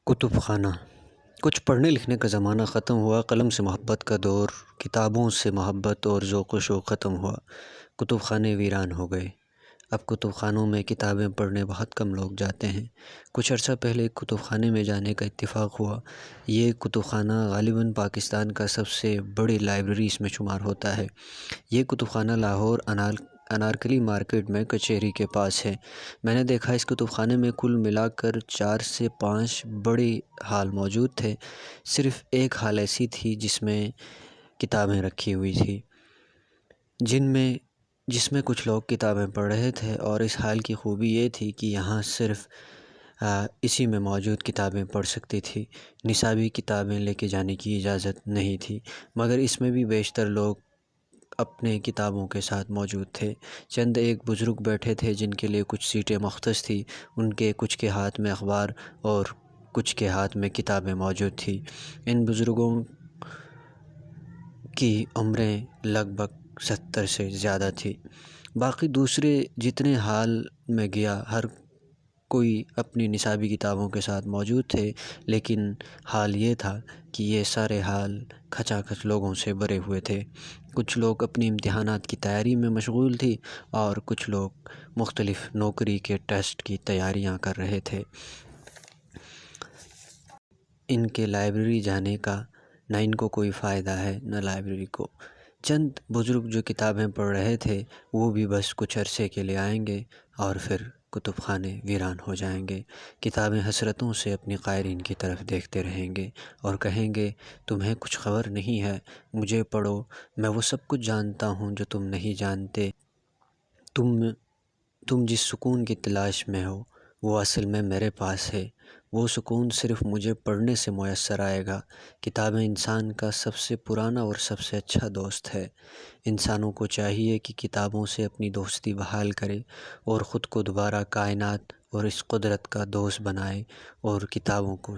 کتب خانہ۔ کچھ پڑھنے لکھنے کا زمانہ ختم ہوا، قلم سے محبت کا دور، کتابوں سے محبت اور ذوق و شوق ختم ہوا، کتب خانے ویران ہو گئے۔ اب کتب خانوں میں کتابیں پڑھنے بہت کم لوگ جاتے ہیں۔ کچھ عرصہ پہلے ایک کتب خانے میں جانے کا اتفاق ہوا۔ یہ کتب خانہ غالباً پاکستان کا سب سے بڑی لائبریریز میں شمار ہوتا ہے۔ یہ کتب خانہ لاہور انارکلی مارکیٹ میں کچہری کے پاس ہے۔ میں نے دیکھا اس کتب خانے میں کل ملا کر 4 سے 5 بڑے ہال موجود تھے۔ صرف ایک ہال ایسی تھی جس میں کتابیں رکھی ہوئی تھی، جس میں کچھ لوگ کتابیں پڑھ رہے تھے، اور اس ہال کی خوبی یہ تھی کہ یہاں صرف اسی میں موجود کتابیں پڑھ سکتی تھی، نصابی کتابیں لے کے جانے کی اجازت نہیں تھی، مگر اس میں بھی بیشتر لوگ اپنے کتابوں کے ساتھ موجود تھے۔ چند ایک بزرگ بیٹھے تھے جن کے لیے کچھ سیٹیں مختص تھیں، ان کے کچھ کے ہاتھ میں اخبار اور کچھ کے ہاتھ میں کتابیں موجود تھیں۔ ان بزرگوں کی عمریں لگ بھگ 70 سے زیادہ تھی۔ باقی دوسرے جتنے ہال میں گیا ہر کوئی اپنی نصابی کتابوں کے ساتھ موجود تھے، لیکن حال یہ تھا کہ یہ سارے حال کھچا کھچ لوگوں سے بھرے ہوئے تھے۔ کچھ لوگ اپنی امتحانات کی تیاری میں مشغول تھی اور کچھ لوگ مختلف نوکری کے ٹیسٹ کی تیاریاں کر رہے تھے۔ ان کے لائبریری جانے کا نہ ان کو کوئی فائدہ ہے نہ لائبریری کو۔ چند بزرگ جو کتابیں پڑھ رہے تھے وہ بھی بس کچھ عرصے کے لیے آئیں گے اور پھر کتب خانے ویران ہو جائیں گے۔ کتابیں حسرتوں سے اپنی قائرین کی طرف دیکھتے رہیں گے اور کہیں گے تمہیں کچھ خبر نہیں ہے، مجھے پڑھو، میں وہ سب کچھ جانتا ہوں جو تم نہیں جانتے۔ تم جس سکون کی تلاش میں ہو وہ اصل میں میرے پاس ہے، وہ سکون صرف مجھے پڑھنے سے میسر آئے گا۔ کتابیں انسان کا سب سے پرانا اور سب سے اچھا دوست ہے۔ انسانوں کو چاہیے کہ کتابوں سے اپنی دوستی بحال کرے اور خود کو دوبارہ کائنات اور اس قدرت کا دوست بنائے اور کتابوں کو